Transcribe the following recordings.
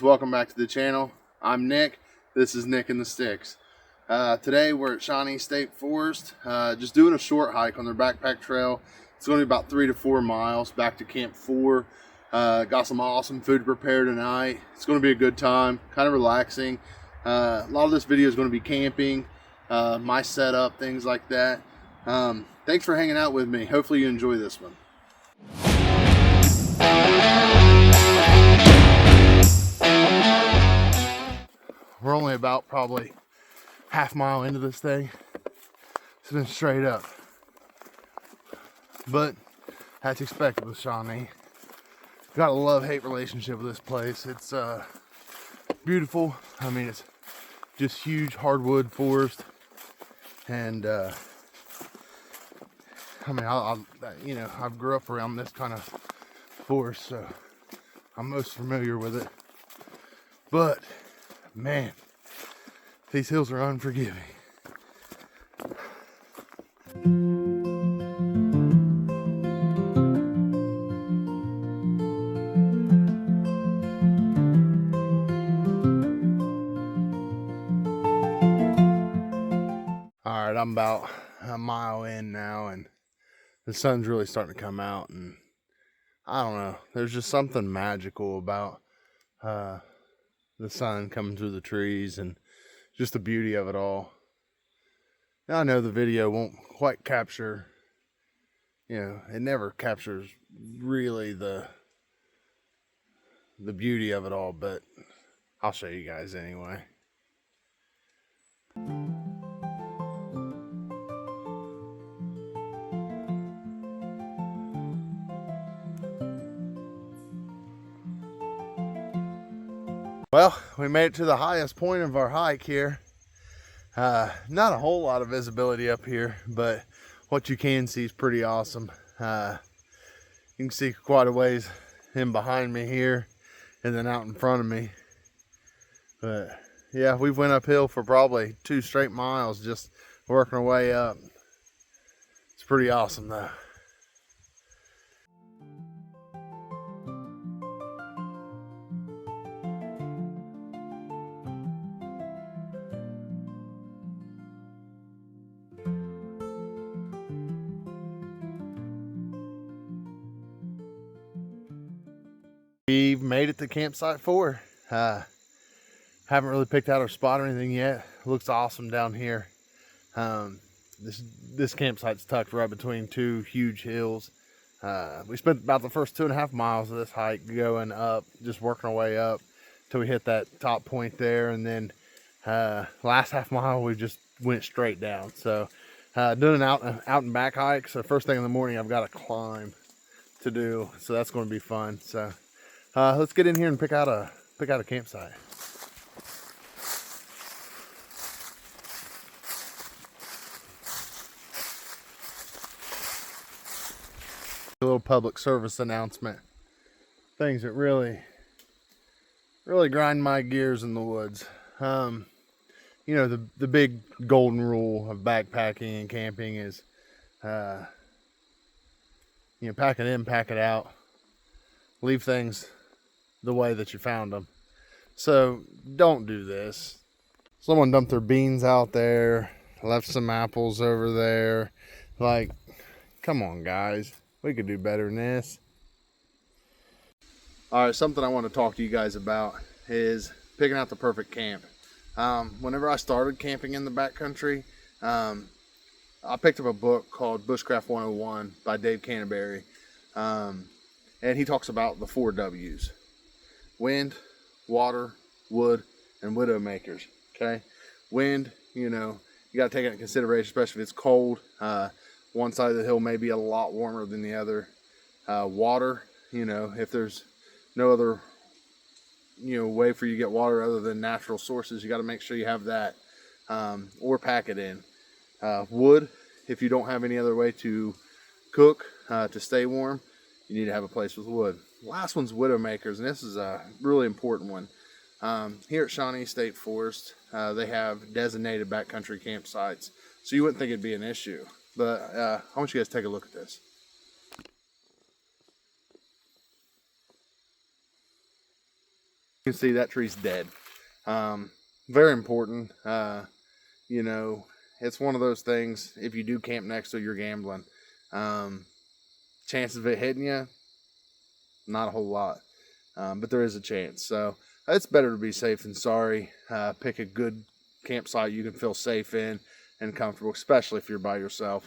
Welcome back to the channel. I'm Nick. This is Nick and the Sticks. Today we're at Shawnee State Forest, just doing a short hike on their backpack trail. It's going to be about 3 to 4 miles back to Camp 4. Got some awesome food to prepare tonight. It's going to be a good time, kind of relaxing. A lot of this video is going to be camping, my setup, things like that. Thanks for hanging out with me. Hopefully you enjoy this one. We're only about probably half mile into this thing. It's been straight up, but that's expected with Shawnee. Got a love-hate relationship with this place. It's beautiful. I mean, it's just huge hardwood forest, and I mean, I grew up around this kind of forest, so I'm most familiar with it. But man, these hills are unforgiving. All right, I'm about a mile in now, and the sun's really starting to come out, and I don't know, there's just something magical about the sun coming through the trees and just the beauty of it all. Now I know the video won't quite capture, it never captures really the beauty of it all, but I'll show you guys anyway. Well, we made it to the highest point of our hike here. Not a whole lot of visibility up here, but what you can see is pretty awesome. You can see quite a ways in behind me here and then out in front of me. But yeah, we went uphill for probably 2 straight miles just working our way up. It's pretty awesome though. We've made it to campsite 4. Haven't really picked out our spot or anything yet. It looks awesome down here. This campsite's tucked right between 2 huge hills. We spent about the first 2.5 miles of this hike going up, just working our way up till we hit that top point there, and then last half mile we just went straight down. So doing an out and back hike. So first thing in the morning I've got a climb to do, so that's going to be fun. So let's get in here and pick out a campsite. A little public service announcement. Things that really grind my gears in the woods. The big golden rule of backpacking and camping is, pack it in, pack it out. Leave things the way that you found them. So don't do this. Someone dumped their beans out there, left some apples over there. Like, come on guys, we could do better than this. All right, something I want to talk to you guys about is picking out the perfect camp. Whenever I started camping in the backcountry, I picked up a book called Bushcraft 101 by Dave Canterbury. And he talks about the 4 W's: wind, water, wood, and widow makers. Okay, wind, you got to take it into consideration, especially if it's cold. One side of the hill may be a lot warmer than the other. Water, if there's no other way for you to get water other than natural sources, you got to make sure you have that, or pack it in. Wood, if you don't have any other way to cook to stay warm, you need to have a place with wood. Last one's widow makers, and this is a really important one. Here at Shawnee State Forest, they have designated backcountry campsites, so you wouldn't think it'd be an issue. But I want you guys to take a look at this. You can see that tree's dead. Very important. You know, it's one of those things, if you do camp next to, you're gambling. Chances of it hitting you, not a whole lot, but there is a chance. So it's better to be safe than sorry. Pick a good campsite you can feel safe in and comfortable, especially if you're by yourself.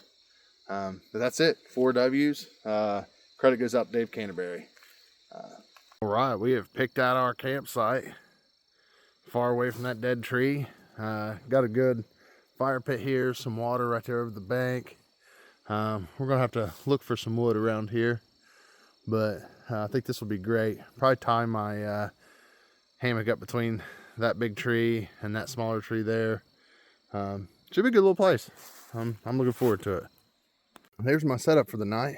But that's it. 4 W's. Credit goes out to Dave Canterbury. All right, we have picked out our campsite far away from that dead tree. Got a good fire pit here, some water right there over the bank. We're gonna have to look for some wood around here, but I think this will be great. Probably tie my hammock up between that big tree and that smaller tree there. Should be a good little place. I'm looking forward to it. There's my setup for the night.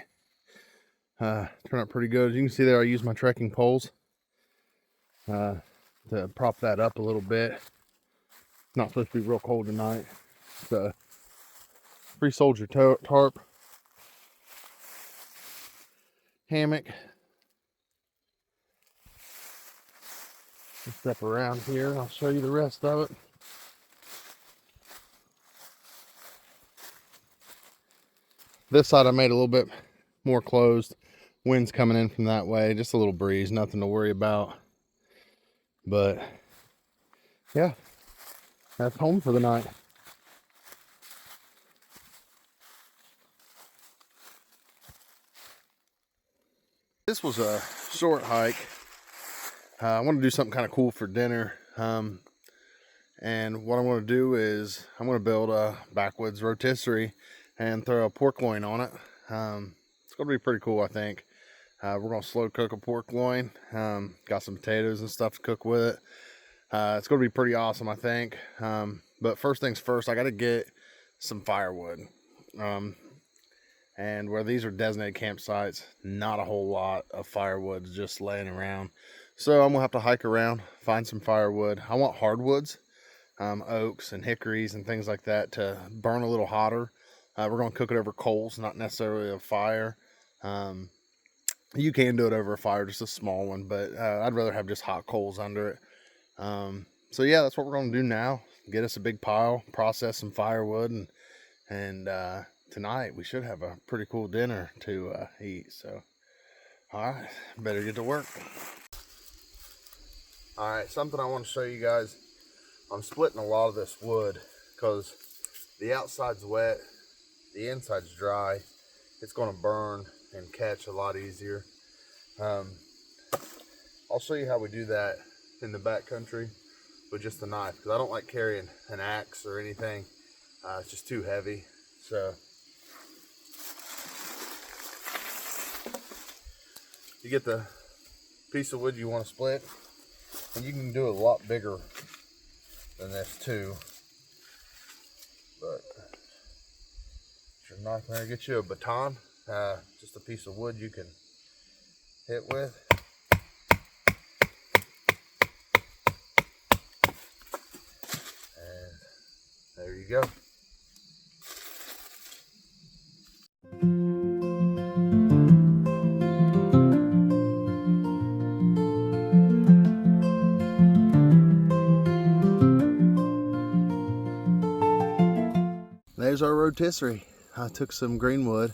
Turned out pretty good. As you can see there, I used my trekking poles to prop that up a little bit. Not supposed to be real cold tonight. It's a free soldier tarp, hammock. Let's step around here and I'll show you the rest of it. This side I made a little bit more closed. Wind's coming in from that way, just a little breeze, nothing to worry about. But yeah, that's home for the night. This was a short hike. I want to do something kind of cool for dinner. And what I'm going to do is I'm going to build a Backwoods Rotisserie and throw a pork loin on it. It's going to be pretty cool, I think. We're going to slow cook a pork loin. Got some potatoes and stuff to cook with it. It's going to be pretty awesome, I think. But first things first, I got to get some firewood. And where these are designated campsites, not a whole lot of firewood just laying around. So I'm going to have to hike around, find some firewood. I want hardwoods, oaks and hickories and things like that to burn a little hotter. We're going to cook it over coals, not necessarily a fire. You can do it over a fire, just a small one, but I'd rather have just hot coals under it. So yeah, that's what we're going to do now. Get us a big pile, process some firewood, and tonight we should have a pretty cool dinner to eat. So, all right, better get to work. All right, something I want to show you guys. I'm splitting a lot of this wood because the outside's wet, the inside's dry. It's going to burn and catch a lot easier. I'll show you how we do that in the backcountry with just the knife, because I don't like carrying an axe or anything. It's just too heavy. So you get the piece of wood you want to split, and you can do it a lot bigger than this too. But your knife there, get you a baton, just a piece of wood you can hit with. And there you go. There's our rotisserie. I took some green wood,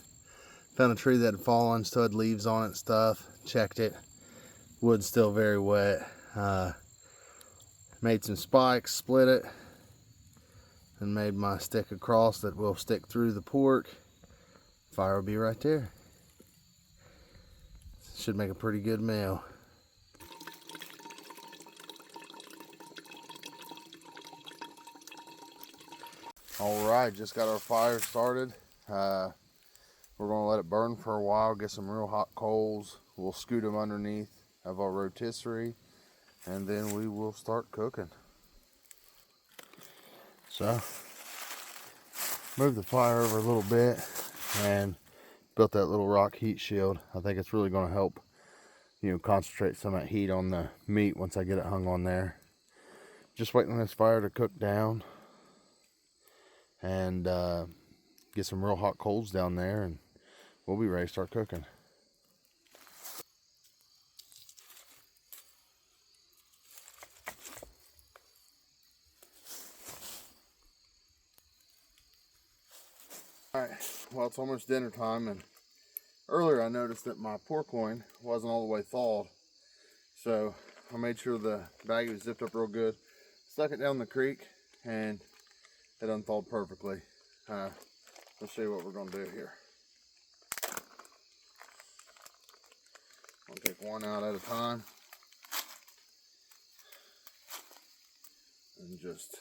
found a tree that had fallen, still had leaves on it and stuff, checked it, wood's still very wet. Made some spikes, split it, and made my stick across that will stick through the pork. Fire will be right there. Should make a pretty good meal. All right, just got our fire started. We're gonna let it burn for a while, get some real hot coals. We'll scoot them underneath of our rotisserie, and then we will start cooking. So, move the fire over a little bit and built that little rock heat shield. I think it's really gonna help, concentrate some of that heat on the meat once I get it hung on there. Just waiting on this fire to cook down and get some real hot coals down there, and we'll be ready to start cooking. Well, it's almost dinner time, and earlier I noticed that my pork loin wasn't all the way thawed. So I made sure the baggie was zipped up real good, stuck it down the creek, and it unthawed perfectly. Let's show you what we're going to do here. I'll take one out at a time and just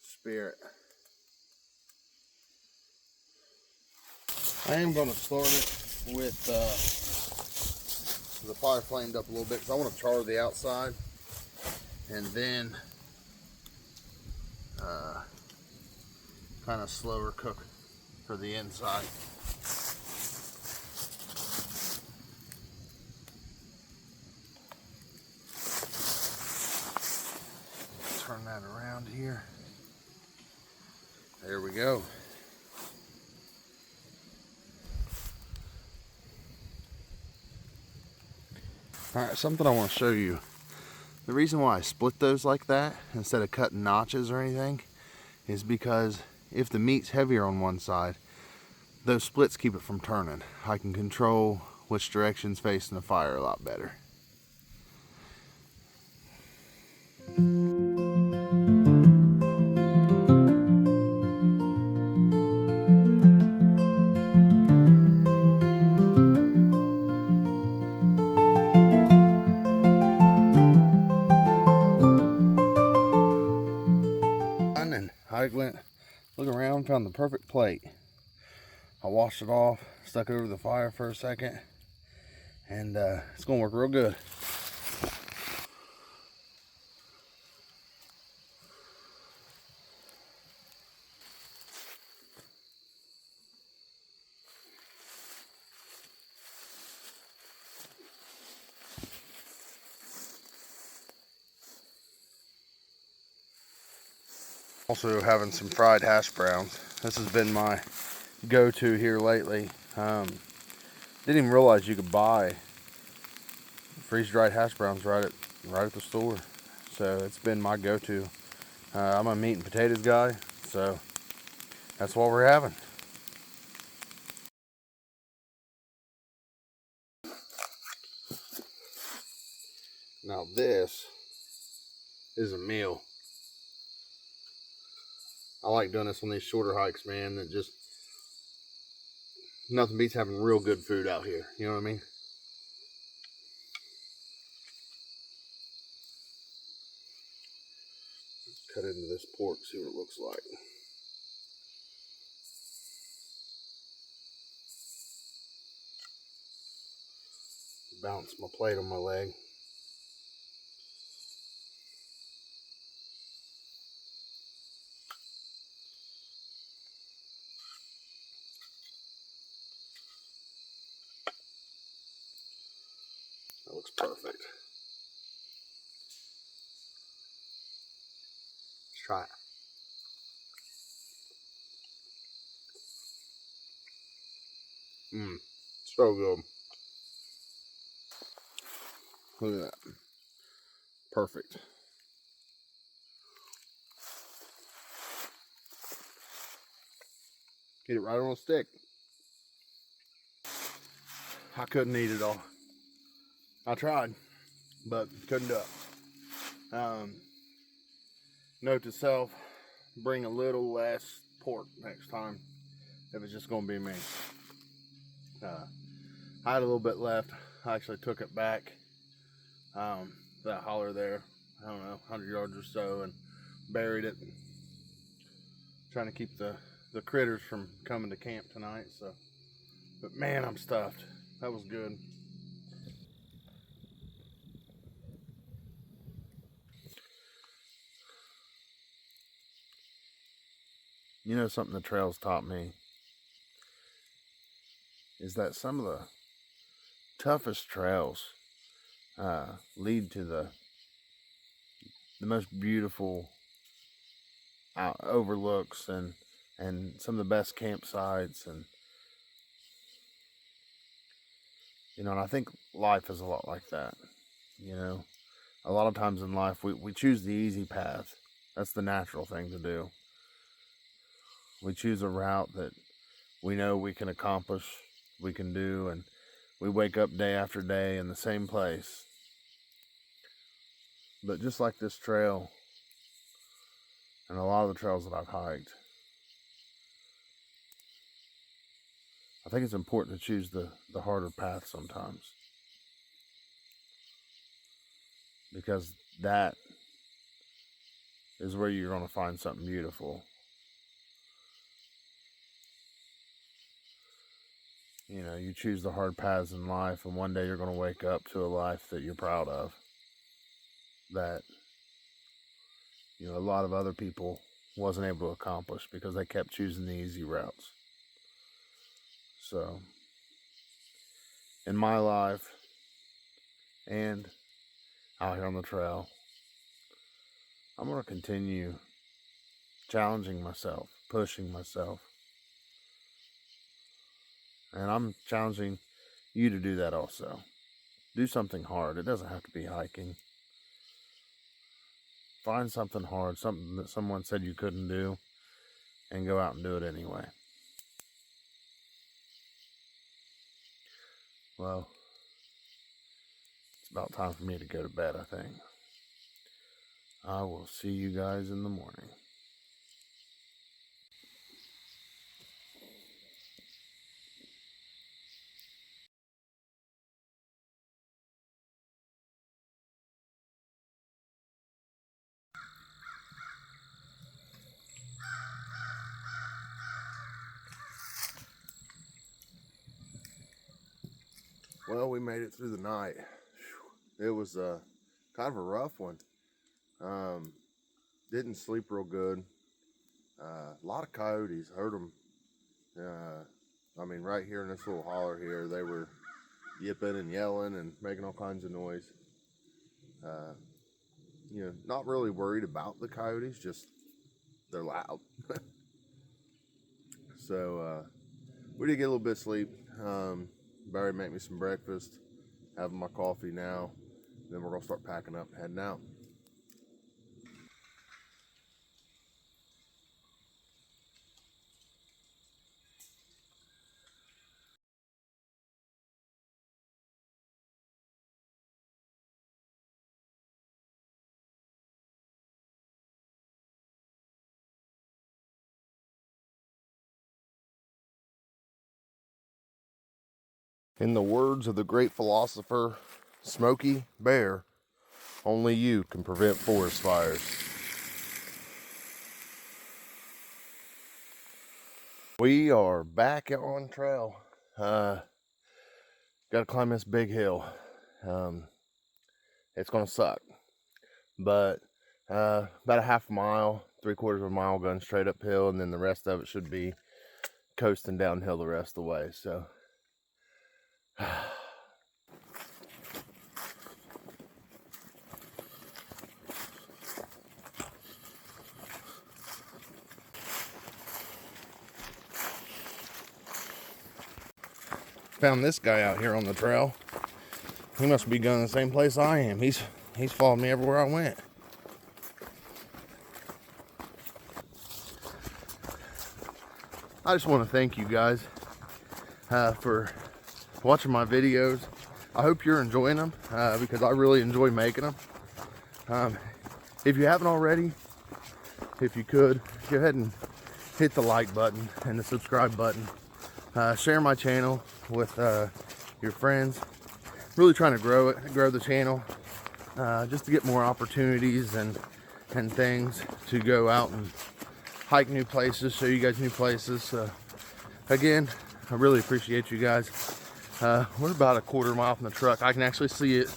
spear it. I am going to start it with the fire flamed up a little bit because I want to char the outside, and then kind of slower cook for the inside. Turn that around here. There we go. Alright, something I want to show you. The reason why I split those like that instead of cutting notches or anything is because if the meat's heavier on one side, those splits keep it from turning. I can control which direction's facing the fire a lot better. And I went looking around, found the perfect plate. I washed it off, stuck it over the fire for a second, and it's gonna work real good. Also having some fried hash browns. This has been my go-to here lately. Didn't even realize you could buy freeze-dried hash browns right at the store. So it's been my go-to. I'm a meat and potatoes guy, so that's what we're having. Now this is a meal. I like doing this on these shorter hikes, man. That just nothing beats having real good food out here. You know what I mean? Let's cut into this pork, see what it looks like. Bounce my plate on my leg. That looks perfect. Let's try it. So good. Look at that. Perfect. Get it right on a stick. I couldn't eat it all. I tried, but couldn't do it. Note to self, bring a little less pork next time if it's just going to be me. I had a little bit left. I actually took it back, that holler there, I don't know, 100 yards or so, and buried it. Trying to keep the critters from coming to camp tonight. So, but man, I'm stuffed. That was good. You know, something the trails taught me is that some of the toughest trails lead to the most beautiful overlooks and some of the best campsites, and you know, and I think life is a lot like that. You know, a lot of times in life we choose the easy path. That's the natural thing to do. We choose a route that we know we can accomplish, we can do, and we wake up day after day in the same place. But just like this trail, and a lot of the trails that I've hiked, I think it's important to choose the harder path sometimes. Because that is where you're going to find something beautiful. You know, you choose the hard paths in life, and one day you're going to wake up to a life that you're proud of. That, you know, a lot of other people wasn't able to accomplish because they kept choosing the easy routes. So, in my life and out here on the trail, I'm going to continue challenging myself, pushing myself. And I'm challenging you to do that also. Do something hard. It doesn't have to be hiking. Find something hard, something that someone said you couldn't do, and go out and do it anyway. Well, it's about time for me to go to bed, I think. I will see you guys in the morning. Well, we made it through the night. It was kind of a rough one. Didn't sleep real good. A lot of coyotes, heard them. I mean, right here in this little holler here, they were yipping and yelling and making all kinds of noise. You know, not really worried about the coyotes, just they're loud. So we did get a little bit of sleep. Barry made me some breakfast, having my coffee now. Then we're gonna start packing up and heading out. In the words of the great philosopher Smokey Bear, only you can prevent forest fires. We are back out on trail. Got to climb this big hill. It's gonna suck, but about a half a mile, 3/4 of a mile going straight uphill, and then the rest of it should be coasting downhill the rest of the way. So found this guy out here on the trail. He must be going the same place I am. He's followed me everywhere I went. I just want to thank you guys for watching my videos. I hope you're enjoying them because I really enjoy making them. If you haven't already, if you could, go ahead and hit the like button and the subscribe button. Share my channel with your friends. Really trying to grow the channel, just to get more opportunities and things to go out and hike new places, show you guys new places. So again, I really appreciate you guys. We're about a 1/4 mile from the truck. I can actually see it.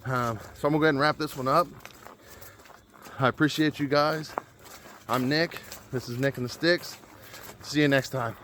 So I'm gonna go ahead and wrap this one up. I appreciate you guys. I'm Nick. This is Nick and the Sticks. See you next time.